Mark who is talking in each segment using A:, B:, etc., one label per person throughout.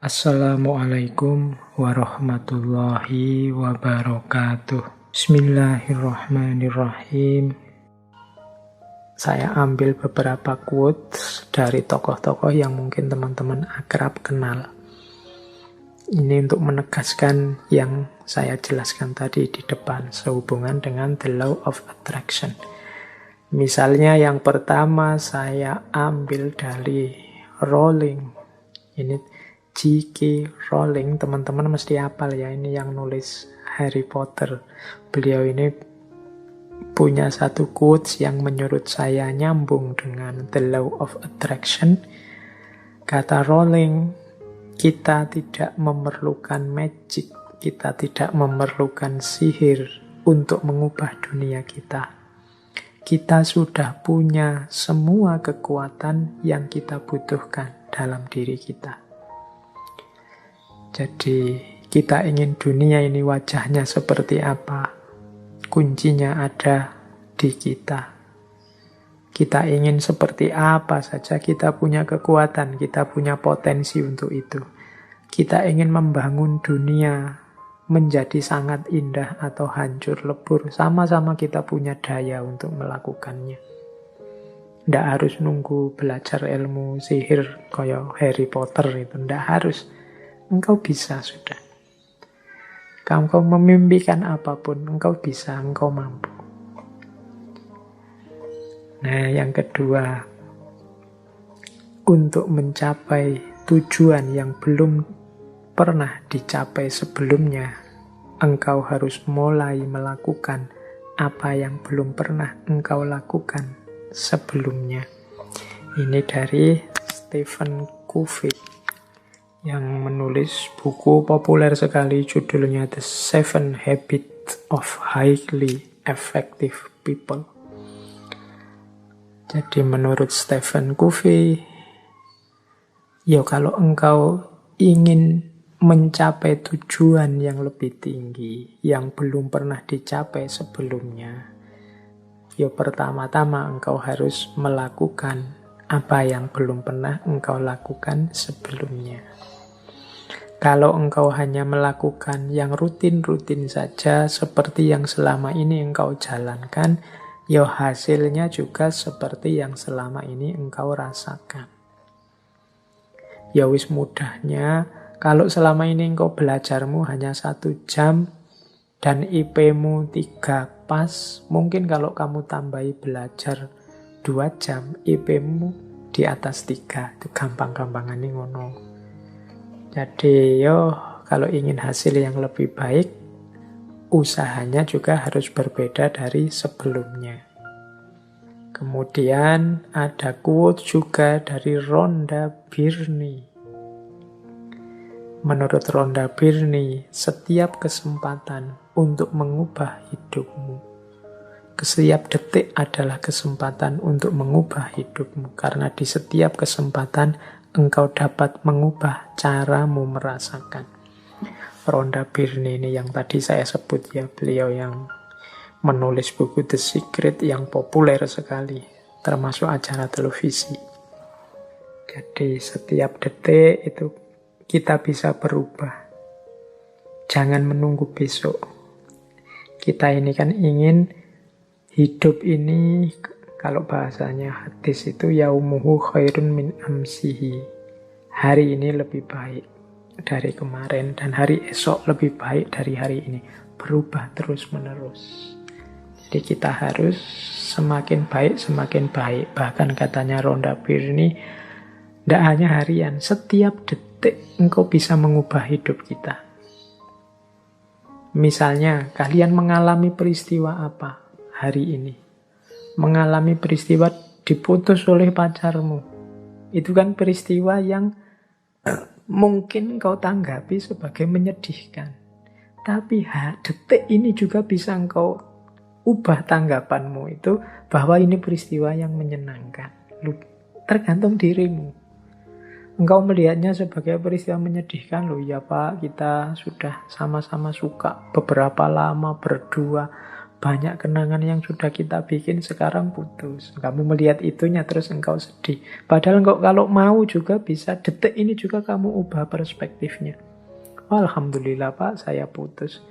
A: Assalamualaikum warahmatullahi wabarakatuh. Bismillahirrahmanirrahim. Saya ambil beberapa quotes dari tokoh-tokoh yang mungkin teman-teman akrab kenal. Ini untuk menegaskan yang saya jelaskan tadi di depan sehubungan dengan the law of attraction. Misalnya yang pertama saya ambil dari Rowling. Ini J.K. Rowling, teman-teman mesti hafal ya, ini yang nulis Harry Potter. Beliau ini punya satu quotes yang menurut saya nyambung dengan the law of attraction. Kata Rowling, kita tidak memerlukan magic, kita tidak memerlukan sihir untuk mengubah dunia kita. Kita sudah punya semua kekuatan yang kita butuhkan dalam diri kita. Jadi kita ingin dunia ini wajahnya seperti apa? Kuncinya ada di kita. Kita ingin seperti apa saja, kita punya kekuatan, kita punya potensi untuk itu. Kita ingin membangun dunia menjadi sangat indah atau hancur lebur, sama-sama kita punya daya untuk melakukannya. Nggak harus nunggu belajar ilmu sihir kayak Harry Potter itu, nggak harus. Engkau bisa sudah. Engkau memimpikan apapun, engkau bisa, engkau mampu. Nah, yang kedua, untuk mencapai tujuan yang belum pernah dicapai sebelumnya, engkau harus mulai melakukan apa yang belum pernah engkau lakukan sebelumnya. Ini dari Stephen Covey yang menulis buku populer sekali, judulnya The 7 Habits of Highly Effective People. Jadi menurut Stephen Covey, ya kalau engkau ingin mencapai tujuan yang lebih tinggi, yang belum pernah dicapai sebelumnya, ya pertama-tama engkau harus melakukan apa yang belum pernah engkau lakukan sebelumnya. Kalau engkau hanya melakukan yang rutin-rutin saja, seperti yang selama ini engkau jalankan, ya hasilnya juga seperti yang selama ini engkau rasakan. Ya wis mudahnya, kalau selama ini engkau belajarmu hanya 1 jam, dan IP-mu 3 pas, mungkin kalau kamu tambahi belajar 2 jam, IP-mu di atas 3. Itu gampang-gampangan nih ngono. Jadi kalau ingin hasil yang lebih baik, usahanya juga harus berbeda dari sebelumnya. Kemudian ada quote juga dari Rhonda Byrne. Menurut Rhonda Byrne, setiap kesempatan untuk mengubah hidupmu, setiap detik adalah kesempatan untuk mengubah hidupmu. Karena di setiap kesempatan engkau dapat mengubah caramu merasakan. Rhonda Byrne ini yang tadi saya sebut ya, beliau yang menulis buku The Secret yang populer sekali, termasuk acara televisi. Jadi setiap detik itu kita bisa berubah. Jangan menunggu besok. Kita ini kan ingin hidup ini, kalau bahasanya hadis itu yaumuhu khairun min amsihi. Hari ini lebih baik dari kemarin dan hari esok lebih baik dari hari ini. Berubah terus-menerus. Jadi kita harus semakin baik, semakin baik. Bahkan katanya Rhonda Byrne, tidak hanya harian, setiap detik engkau bisa mengubah hidup kita. Misalnya, kalian mengalami peristiwa apa hari ini? Mengalami peristiwa diputus oleh pacarmu. Itu kan peristiwa yang mungkin kau tanggapi sebagai menyedihkan. Tapi detik ini juga bisa engkau ubah tanggapanmu itu bahwa ini peristiwa yang menyenangkan. Tergantung dirimu. Engkau melihatnya sebagai peristiwa menyedihkan, ya Pak, kita sudah sama-sama suka beberapa lama berdua, Banyak kenangan yang sudah kita bikin sekarang putus. Kamu melihat itunya terus engkau sedih. Padahal engkau kalau mau juga bisa, detik ini juga kamu ubah perspektifnya. Alhamdulillah Pak, saya putus.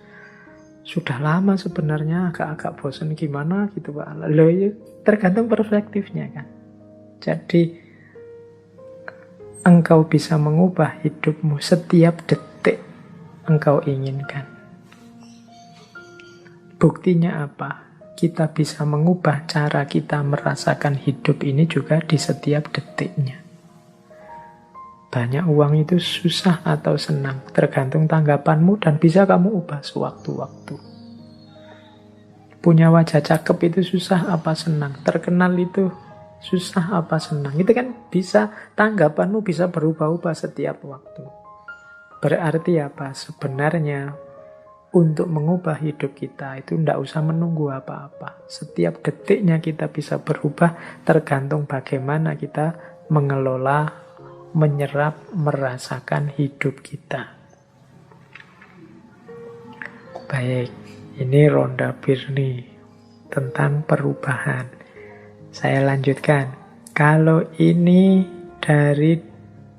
A: Sudah lama sebenarnya, agak-agak bosan gimana gitu Pak. Loh, ya, tergantung perspektifnya kan. Jadi engkau bisa mengubah hidupmu setiap detik engkau inginkan. Buktinya apa? Kita bisa mengubah cara kita merasakan hidup ini juga di setiap detiknya. Banyak uang itu susah atau senang, tergantung tanggapanmu dan bisa kamu ubah sewaktu-waktu. Punya wajah cakep itu susah apa senang, terkenal itu susah apa senang. Itu kan bisa, tanggapanmu bisa berubah-ubah setiap waktu. Berarti apa? Sebenarnya untuk mengubah hidup kita itu tidak usah menunggu apa-apa. Setiap detiknya kita bisa berubah tergantung bagaimana kita mengelola, menyerap, merasakan hidup kita. Baik, ini Rhonda Byrne tentang perubahan. Saya lanjutkan. Kalau ini dari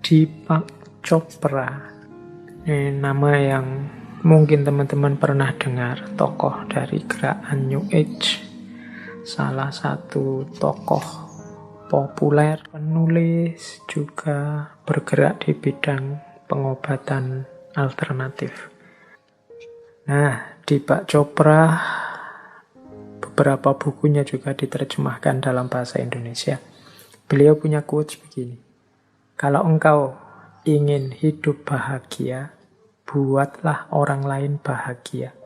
A: Deepak Chopra, ini nama yang mungkin teman-teman pernah dengar, tokoh dari gerakan New Age, salah satu tokoh populer, penulis, juga bergerak di bidang pengobatan alternatif. Nah, Deepak Chopra, beberapa bukunya juga diterjemahkan dalam bahasa Indonesia. Beliau punya quotes begini, kalau engkau ingin hidup bahagia, buatlah orang lain bahagia.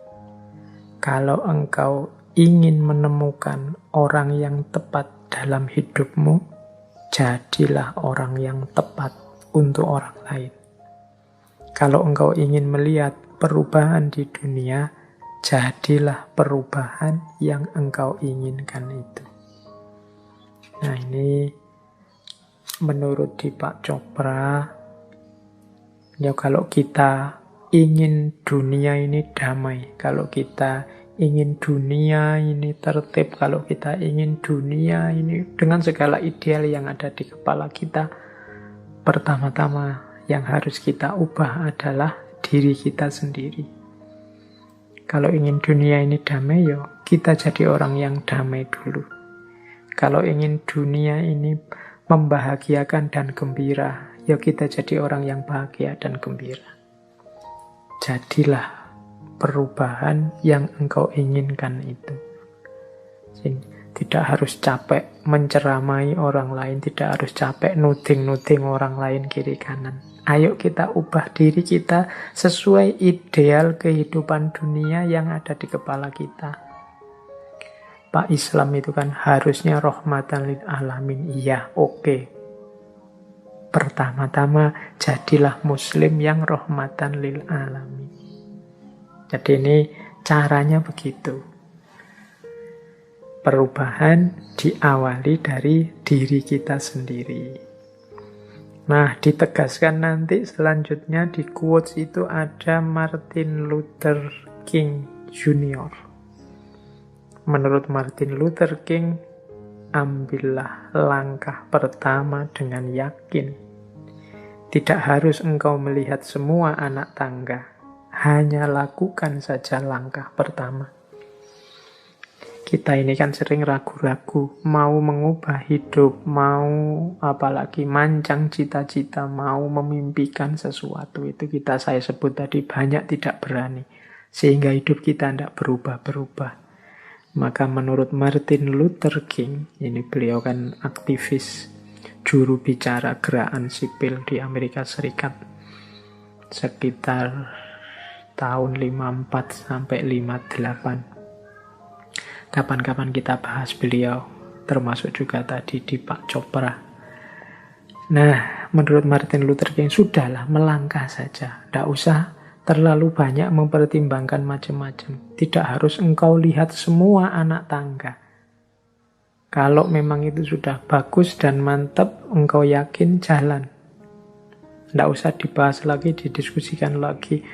A: Kalau engkau ingin menemukan orang yang tepat dalam hidupmu, jadilah orang yang tepat untuk orang lain. Kalau engkau ingin melihat perubahan di dunia, jadilah perubahan yang engkau inginkan itu. Nah, ini menurut Deepak Chopra, ya kalau kita ingin dunia ini damai, kalau kita ingin dunia ini tertib, kalau kita ingin dunia ini dengan segala ideal yang ada di kepala kita, pertama-tama yang harus kita ubah adalah diri kita sendiri. Kalau ingin dunia ini damai, yo kita jadi orang yang damai dulu. Kalau ingin dunia ini membahagiakan dan gembira, yo kita jadi orang yang bahagia dan gembira. Jadilah perubahan yang engkau inginkan itu. Tidak harus capek menceramai orang lain, tidak harus capek nuding-nuding orang lain kiri kanan. Ayo kita ubah diri kita sesuai ideal kehidupan dunia yang ada di kepala kita. Pak, Islam itu kan harusnya rahmatan lil alamin. Iya, oke. Pertama-tama jadilah muslim yang rahmatan lil alamin. Jadi ini caranya begitu. Perubahan diawali dari diri kita sendiri. Nah, ditegaskan nanti selanjutnya di quotes itu ada Martin Luther King Jr. Menurut Martin Luther King, ambillah langkah pertama dengan yakin. Tidak harus engkau melihat semua anak tangga, hanya lakukan saja langkah pertama. Kita ini kan sering ragu-ragu, mau mengubah hidup, mau apalagi mancang cita-cita, mau memimpikan sesuatu. Itu saya sebut tadi banyak tidak berani, sehingga hidup kita tidak berubah-berubah. Maka menurut Martin Luther King, ini beliau kan aktivis, juru bicara gerakan sipil di Amerika Serikat, sekitar tahun 54 sampai 58. Kapan-kapan kita bahas beliau, termasuk juga tadi Deepak Chopra. Nah, menurut Martin Luther King, sudahlah melangkah saja. Tidak usah terlalu banyak mempertimbangkan macam-macam. Tidak harus engkau lihat semua anak tangga. Kalau memang itu sudah bagus dan mantap, engkau yakin, jalan. Tidak usah dibahas lagi, didiskusikan lagi.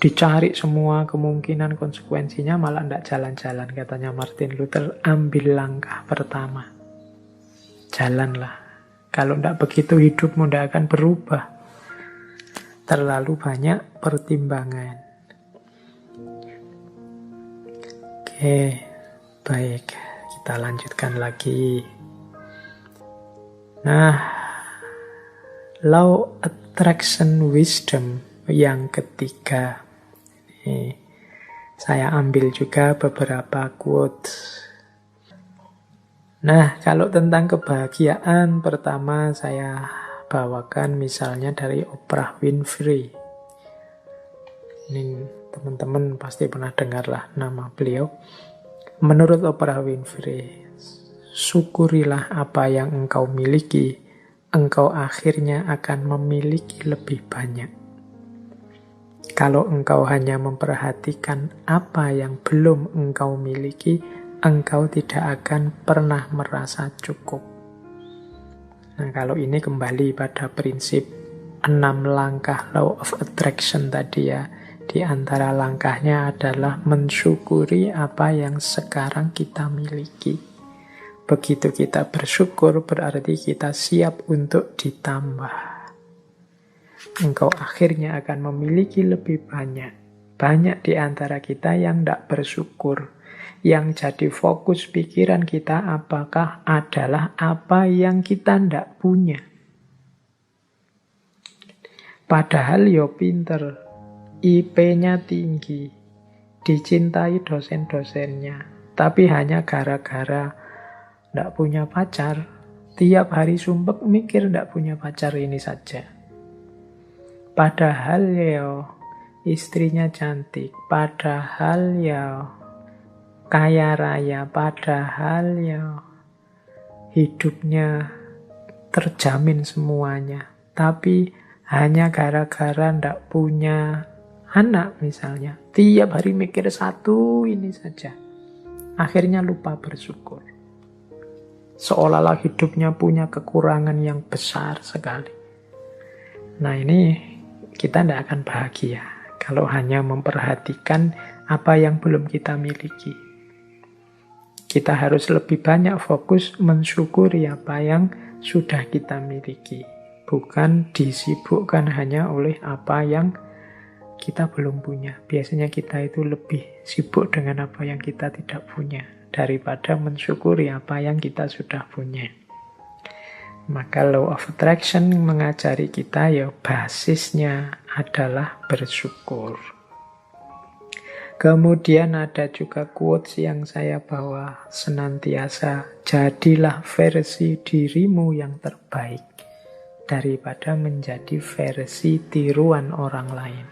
A: dicari semua kemungkinan konsekuensinya malah tidak jalan-jalan. Katanya Martin Luther, ambil langkah pertama. Jalanlah. Kalau tidak begitu hidupmu tidak akan berubah. Terlalu banyak pertimbangan. Oke, baik. Kita lanjutkan lagi. Nah, law attraction wisdom yang ketiga. Ini saya ambil juga beberapa quotes. Nah, kalau tentang kebahagiaan, pertama saya bawakan misalnya dari Oprah Winfrey. Ini teman-teman pasti pernah dengarlah nama beliau. Menurut Oprah Winfrey, syukurilah apa yang engkau miliki, engkau akhirnya akan memiliki lebih banyak. Kalau engkau hanya memperhatikan apa yang belum engkau miliki, engkau tidak akan pernah merasa cukup. Nah, kalau ini kembali pada prinsip 6 langkah law of attraction tadi ya. Di antara langkahnya adalah mensyukuri apa yang sekarang kita miliki. Begitu kita bersyukur, berarti kita siap untuk ditambah. Engkau akhirnya akan memiliki lebih banyak. Banyak di antara kita yang tidak bersyukur. Yang jadi fokus pikiran kita apakah adalah apa yang kita tidak punya. Padahal yo pinter, IP-nya tinggi, dicintai dosen-dosennya, tapi hanya gara-gara tidak punya pacar, tiap hari sumpek mikir tidak punya pacar ini saja. Padahal ya istrinya cantik, padahal ya kaya raya, padahal ya hidupnya terjamin semuanya. Tapi hanya gara-gara ndak punya anak misalnya, tiap hari mikir satu ini saja. Akhirnya lupa bersyukur. Seolah-olah hidupnya punya kekurangan yang besar sekali. Nah ini kita tidak akan bahagia kalau hanya memperhatikan apa yang belum kita miliki. Kita harus lebih banyak fokus mensyukuri apa yang sudah kita miliki. Bukan disibukkan hanya oleh apa yang kita belum punya. Biasanya kita itu lebih sibuk dengan apa yang kita tidak punya daripada mensyukuri apa yang kita sudah punya. Maka law of attraction mengajari kita ya basisnya adalah bersyukur. Kemudian ada juga quotes yang saya bawa senantiasa, jadilah versi dirimu yang terbaik daripada menjadi versi tiruan orang lain.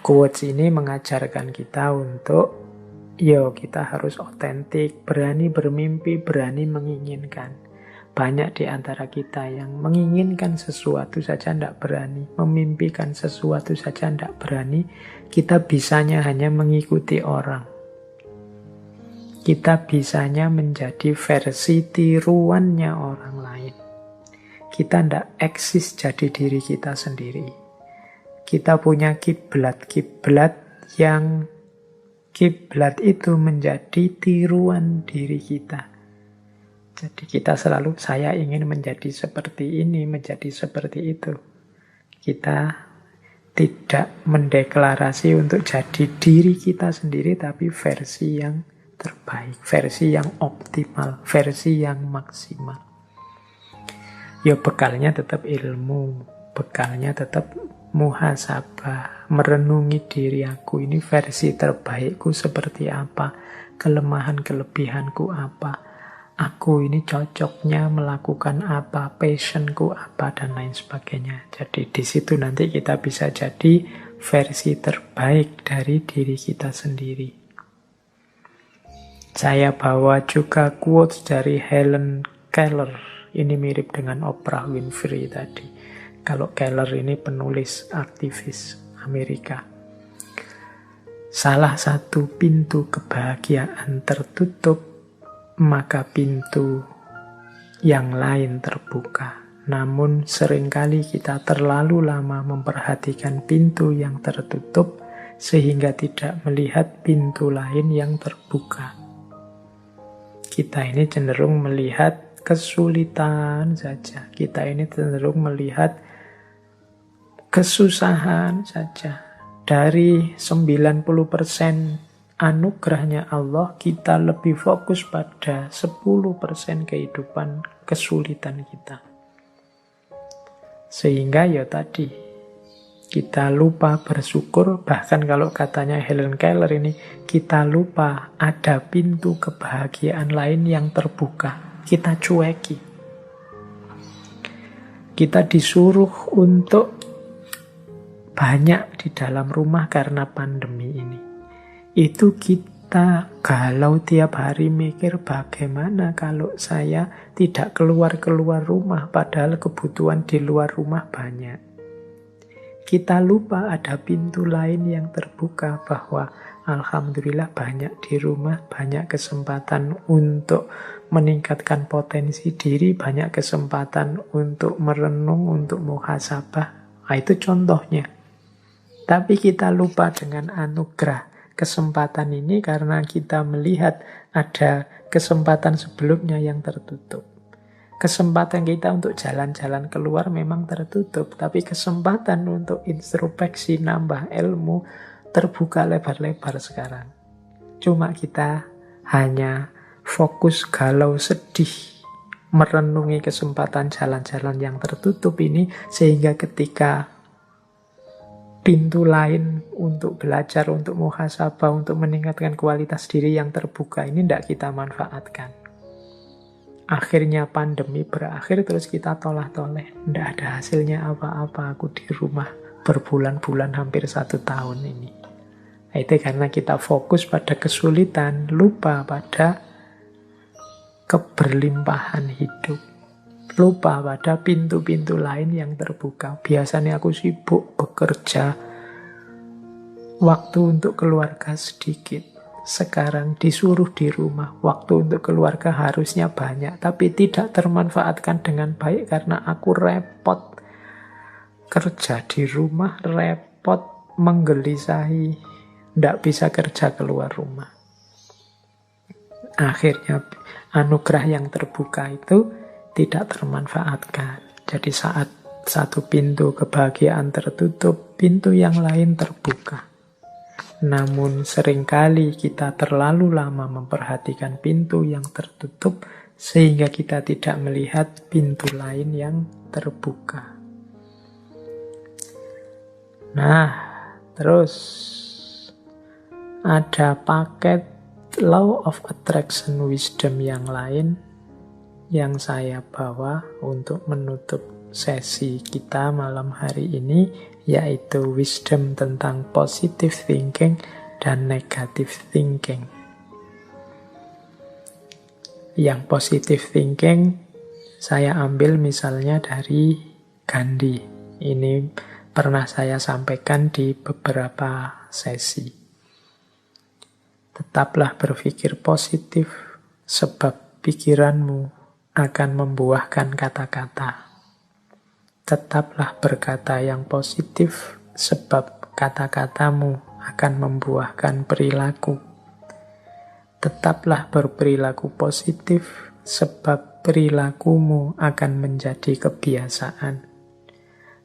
A: Quotes ini mengajarkan kita untuk kita harus otentik, berani bermimpi, berani menginginkan. Banyak di antara kita yang menginginkan sesuatu saja tidak berani, memimpikan sesuatu saja tidak berani. Kita bisanya hanya mengikuti orang. Kita bisanya menjadi versi tiruannya orang lain. Kita tidak eksis jadi diri kita sendiri. Kita punya kiblat yang kiblat itu menjadi tiruan diri kita. Jadi kita selalu, saya ingin menjadi seperti ini, menjadi seperti itu. Kita tidak mendeklarasi untuk jadi diri kita sendiri, tapi versi yang terbaik, versi yang optimal, versi yang maksimal. Ya bekalnya tetap ilmu, bekalnya tetap muhasabah, merenungi diri aku, ini versi terbaikku seperti apa, kelemahan-kelebihanku apa. Aku ini cocoknya melakukan apa, passionku apa, dan lain sebagainya. Jadi di situ nanti kita bisa jadi versi terbaik dari diri kita sendiri. Saya bawa juga quotes dari Helen Keller. Ini mirip dengan Oprah Winfrey tadi. Kalau Keller ini penulis aktivis Amerika. Salah satu pintu kebahagiaan tertutup, maka pintu yang lain terbuka. Namun seringkali kita terlalu lama memperhatikan pintu yang tertutup sehingga tidak melihat pintu lain yang terbuka. Kita ini cenderung melihat kesulitan saja. Kita ini cenderung melihat kesusahan saja. Dari 90% anugerahnya Allah, kita lebih fokus pada 10% kehidupan kesulitan kita. Sehingga ya tadi, kita lupa bersyukur, bahkan kalau katanya Helen Keller ini, kita lupa ada pintu kebahagiaan lain yang terbuka. Kita cueki. Kita disuruh untuk banyak di dalam rumah karena pandemi ini. Itu kita galau tiap hari mikir bagaimana kalau saya tidak keluar-keluar rumah padahal kebutuhan di luar rumah banyak. Kita lupa ada pintu lain yang terbuka bahwa alhamdulillah banyak di rumah, banyak kesempatan untuk meningkatkan potensi diri, banyak kesempatan untuk merenung, untuk muhasabah. Nah, itu contohnya. Tapi kita lupa dengan anugerah kesempatan ini karena kita melihat ada kesempatan sebelumnya yang tertutup. Kesempatan kita untuk jalan-jalan keluar memang tertutup, tapi kesempatan untuk introspeksi, nambah ilmu, terbuka lebar-lebar sekarang. Cuma kita hanya fokus galau sedih, merenungi kesempatan jalan-jalan yang tertutup ini, sehingga ketika pintu lain untuk belajar, untuk muhasabah, untuk meningkatkan kualitas diri yang terbuka ini tidak kita manfaatkan. Akhirnya pandemi berakhir, terus kita tolah-toleh. Tidak ada hasilnya apa-apa, aku di rumah berbulan-bulan, hampir 1 tahun ini. Nah, itu karena kita fokus pada kesulitan, lupa pada keberlimpahan hidup. Lupa pada pintu-pintu lain yang terbuka. Biasanya aku sibuk bekerja, waktu untuk keluarga sedikit. Sekarang disuruh di rumah, waktu untuk keluarga harusnya banyak, tapi tidak termanfaatkan dengan baik karena aku repot kerja di rumah, repot menggelisahi, tidak bisa kerja keluar rumah. Akhirnya anugerah yang terbuka itu tidak termanfaatkan. Jadi saat satu pintu kebahagiaan tertutup, pintu yang lain terbuka. Namun seringkali kita terlalu lama memperhatikan pintu yang tertutup sehingga kita tidak melihat pintu lain yang terbuka. Nah, terus ada paket Law of Attraction Wisdom yang lain yang saya bawa untuk menutup sesi kita malam hari ini, yaitu wisdom tentang positive thinking dan negative thinking. Yang positive thinking saya ambil misalnya dari Gandhi. Ini pernah saya sampaikan di beberapa sesi. Tetaplah berpikir positif sebab pikiranmu akan membuahkan kata-kata. Tetaplah berkata yang positif sebab kata-katamu akan membuahkan perilaku. Tetaplah berperilaku positif sebab perilakumu akan menjadi kebiasaan.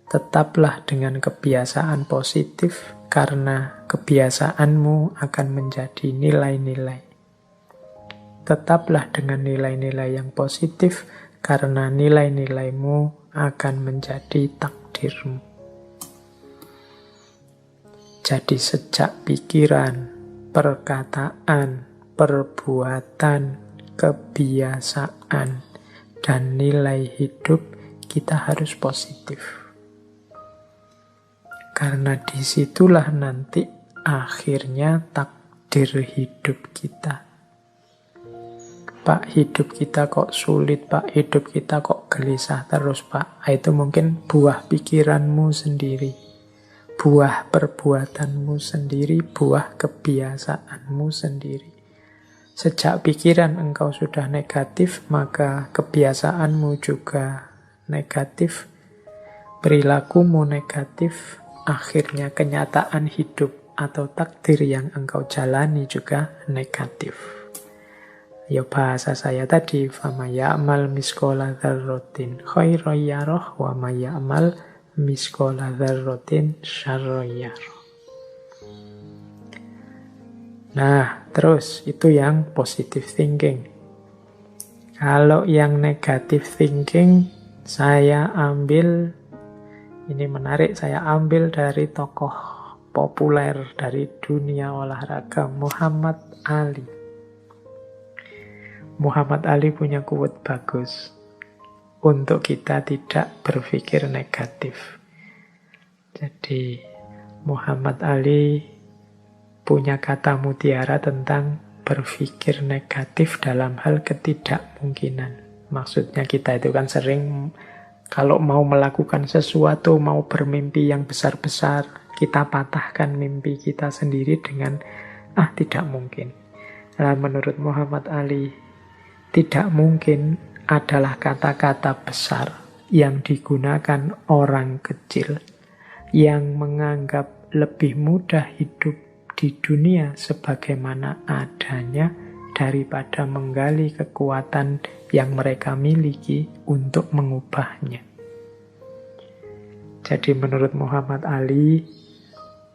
A: Tetaplah dengan kebiasaan positif karena kebiasaanmu akan menjadi nilai-nilai. Tetaplah dengan nilai-nilai yang positif karena nilai-nilaimu akan menjadi takdirmu. Jadi sejak pikiran, perkataan, perbuatan, kebiasaan, dan nilai hidup kita harus positif. Karena disitulah nanti akhirnya takdir hidup kita. Pak, hidup kita kok sulit, Pak, hidup kita kok gelisah terus, Pak. Itu mungkin buah pikiranmu sendiri, buah perbuatanmu sendiri, buah kebiasaanmu sendiri. Sejak pikiran engkau sudah negatif, maka kebiasaanmu juga negatif, perilakumu negatif, akhirnya kenyataan hidup atau takdir yang engkau jalani juga negatif. Ya bahasa saya tadi, fama ya'mal miskola dzarratin khairan yarah wa may ya'mal miskola dzarratin syarran yarah. Nah, terus itu yang positive thinking. Kalau yang negative thinking, saya ambil, ini menarik, saya ambil dari tokoh populer dari dunia olahraga, Muhammad Ali. Muhammad Ali punya quote bagus untuk kita tidak berpikir negatif. Jadi Muhammad Ali punya kata mutiara tentang berpikir negatif dalam hal ketidakmungkinan. Maksudnya kita itu kan sering kalau mau melakukan sesuatu, mau bermimpi yang besar-besar, kita patahkan mimpi kita sendiri dengan tidak mungkin. Nah, menurut Muhammad Ali, tidak mungkin adalah kata-kata besar yang digunakan orang kecil yang menganggap lebih mudah hidup di dunia sebagaimana adanya daripada menggali kekuatan yang mereka miliki untuk mengubahnya. Jadi menurut Muhammad Ali,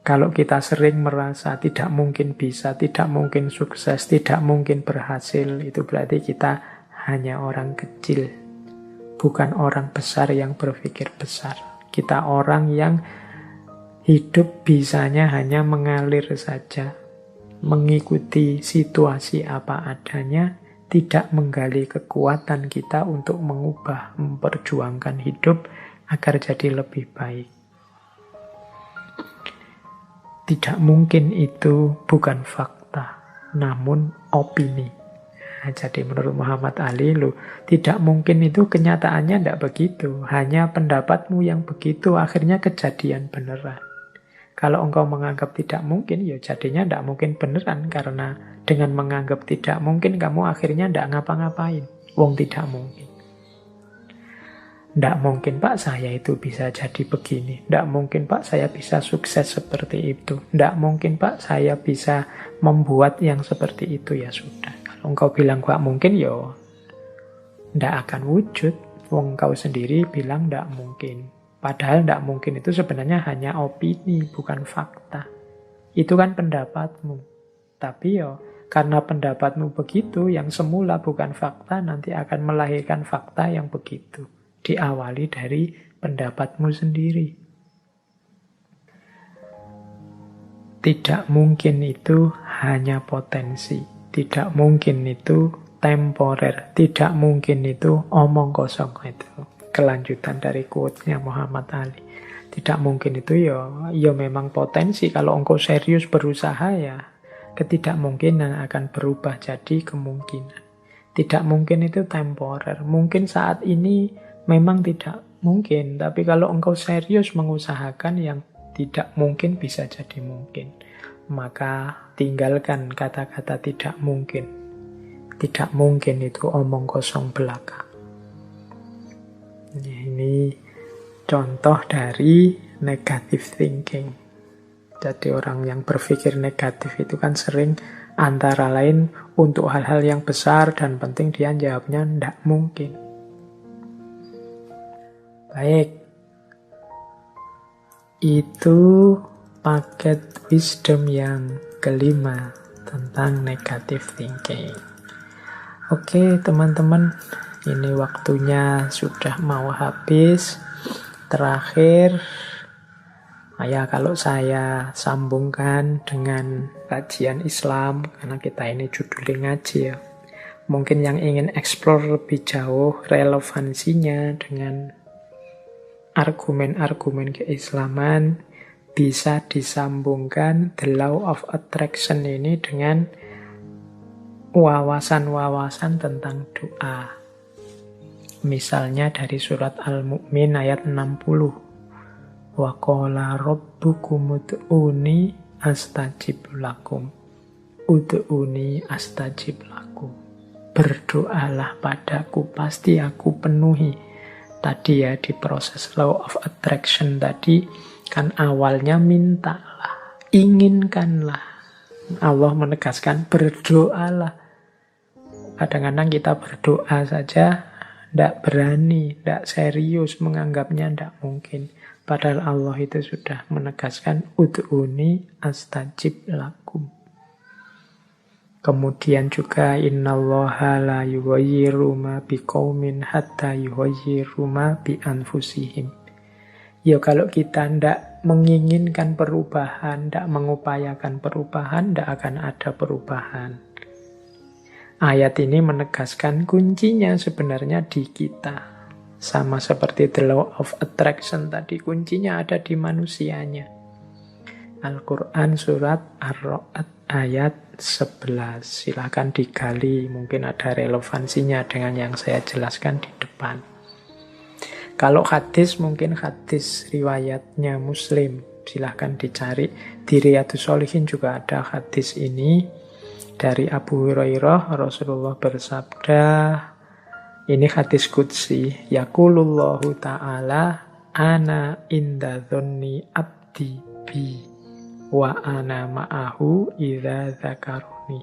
A: kalau kita sering merasa tidak mungkin bisa, tidak mungkin sukses, tidak mungkin berhasil, itu berarti kita hanya orang kecil, bukan orang besar yang berpikir besar. Kita orang yang hidup bisanya hanya mengalir saja, mengikuti situasi apa adanya, tidak menggali kekuatan kita untuk mengubah, memperjuangkan hidup agar jadi lebih baik. Tidak mungkin itu bukan fakta, namun opini. Nah, jadi menurut Muhammad Ali, tidak mungkin itu kenyataannya tidak begitu. Hanya pendapatmu yang begitu, akhirnya kejadian beneran. Kalau engkau menganggap tidak mungkin, ya jadinya tidak mungkin beneran. Karena dengan menganggap tidak mungkin, kamu akhirnya tidak ngapa-ngapain. Wong tidak mungkin. Tidak mungkin Pak saya itu bisa jadi begini. Tidak mungkin Pak saya bisa sukses seperti itu. Tidak mungkin Pak saya bisa membuat yang seperti itu. Ya sudah. Kalau engkau bilang gak mungkin, ya tidak akan wujud. Wong kau sendiri bilang tidak mungkin. Padahal tidak mungkin itu sebenarnya hanya opini, bukan fakta. Itu kan pendapatmu. Tapi karena pendapatmu begitu, yang semula bukan fakta, nanti akan melahirkan fakta yang begitu. Diawali dari pendapatmu sendiri. Tidak mungkin itu hanya potensi. Tidak mungkin itu temporer. Tidak mungkin itu omong kosong. Itu kelanjutan dari quote-nya Muhammad Ali. Tidak mungkin itu ya memang potensi. Kalau engkau serius berusaha, ya ketidakmungkinan akan berubah jadi kemungkinan. Tidak mungkin itu temporer. Mungkin saat ini memang tidak mungkin, tapi kalau engkau serius mengusahakan, yang tidak mungkin bisa jadi mungkin. Maka tinggalkan kata-kata tidak mungkin. Tidak mungkin itu omong kosong belaka. Ini contoh dari negative thinking. Jadi orang yang berpikir negatif itu kan sering antara lain untuk hal-hal yang besar dan penting dia jawabnya tidak mungkin. Baik, itu paket wisdom yang kelima tentang negative thinking. Oke teman-teman, ini waktunya sudah mau habis. Terakhir, kalau saya sambungkan dengan kajian Islam, karena kita ini judulnya ngaji ya. Mungkin yang ingin explore lebih jauh relevansinya dengan argumen-argumen keislaman, bisa disambungkan the law of attraction ini dengan wawasan-wawasan tentang doa. Misalnya dari surat Al-Mu'min ayat 60. Wa qala rabbukum ud'uni astajib lakum. Ud'uni astajib lakum. Berdoalah padaku, pasti aku penuhi. tadi ya, di proses law of attraction tadi, kan awalnya mintalah, inginkanlah. Allah menegaskan berdoalah. Kadang-kadang kita berdoa saja tidak berani, tidak serius, menganggapnya tidak mungkin. Padahal Allah itu sudah menegaskan ud'uni astajib lakum. Kemudian juga innallaha la yughayyiru ma biqaumin hatta yughayyiru ma bi anfusihim. Ya kalau kita tidak menginginkan perubahan, tidak mengupayakan perubahan, tidak akan ada perubahan. Ayat ini menegaskan kuncinya sebenarnya di kita. Sama seperti the law of attraction tadi, kuncinya ada di manusianya. Al-Quran surat Ar-Ra'd ayat 11. Silahkan digali, mungkin ada relevansinya dengan yang saya jelaskan di depan. Kalau hadis, mungkin hadis riwayatnya Muslim. Silahkan dicari. Di Riyadhus Shalihin juga ada hadis ini. Dari Abu Hurairah, Rasulullah bersabda, ini hadis qudsi, yaqulullahu ta'ala, ana inda dhonni abdi bi, wa ana ma'ahu idza dzakaruni.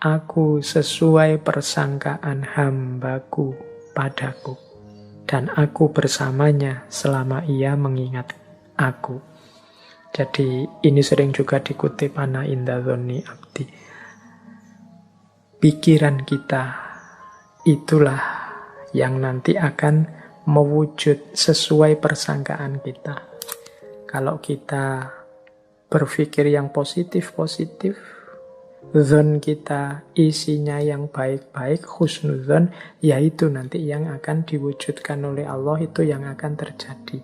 A: Aku sesuai persangkaan hambaku padaku, dan aku bersamanya selama ia mengingat aku. Jadi ini sering juga dikutip, ana inda dhonni abdi. Pikiran kita itulah yang nanti akan mewujud sesuai persangkaan kita. Kalau kita berpikir yang positif-positif, dzon kita isinya yang baik-baik, husnudzon, yaitu nanti yang akan diwujudkan oleh Allah, itu yang akan terjadi.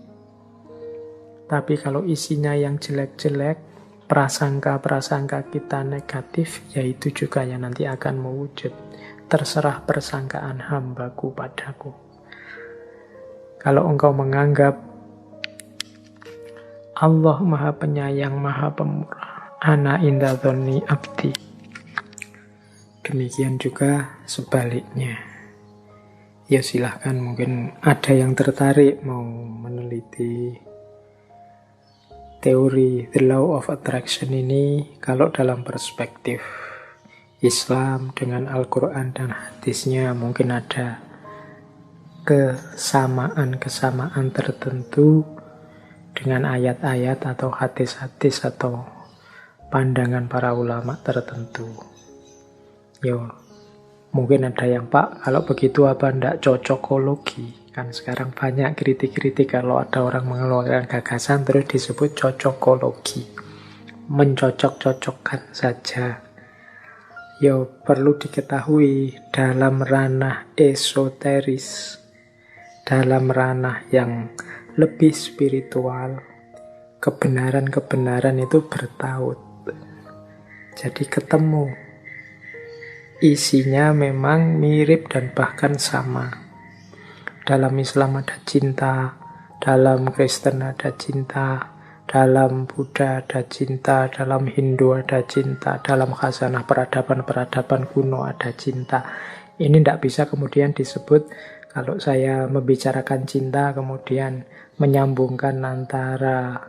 A: Tapi kalau isinya yang jelek-jelek, prasangka-prasangka kita negatif, yaitu juga yang nanti akan mewujud. Terserah persangkaan hambaku padaku. Kalau engkau menganggap Allah maha penyayang, maha pemurah, ana inda dhonni abdi, demikian juga sebaliknya. Ya silahkan, mungkin ada yang tertarik mau meneliti teori the law of attraction ini. Kalau dalam perspektif Islam dengan Al-Quran dan hadisnya, mungkin ada kesamaan-kesamaan tertentu dengan ayat-ayat atau hadis-hadis atau pandangan para ulama tertentu. Yo, mungkin ada yang, Pak, kalau begitu apa ndak cocokologi? Kan sekarang banyak kritik-kritik kalau ada orang mengeluarkan gagasan terus disebut cocokologi. Mencocok-cocokkan saja. Ya perlu diketahui dalam ranah esoteris, dalam ranah yang lebih spiritual, kebenaran-kebenaran itu bertaut. Jadi ketemu. Isinya memang mirip dan bahkan sama. Dalam Islam ada cinta, dalam Kristen ada cinta, dalam Buddha ada cinta, dalam Hindu ada cinta, dalam khazanah peradaban-peradaban kuno ada cinta. Ini tidak bisa kemudian disebut, kalau saya membicarakan cinta kemudian menyambungkan antara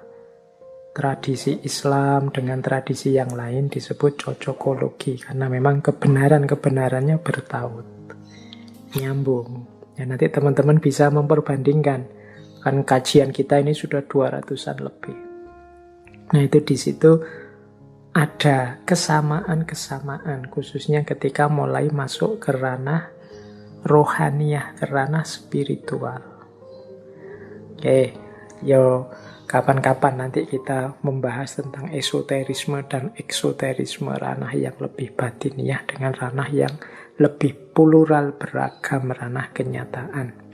A: tradisi Islam dengan tradisi yang lain, disebut cocokologi. Karena memang kebenaran-kebenarannya bertaut, nyambung. Ya, nanti teman-teman bisa memperbandingkan. Kan kajian kita ini sudah 200-an lebih. Nah itu di situ ada kesamaan-kesamaan, khususnya ketika mulai masuk ke ranah rohaniyah, ke ranah spiritual. Oke, yo kapan-kapan nanti kita membahas tentang esoterisme dan eksoterisme, ranah yang lebih batiniah dengan ranah yang lebih plural, beragam, ranah kenyataan.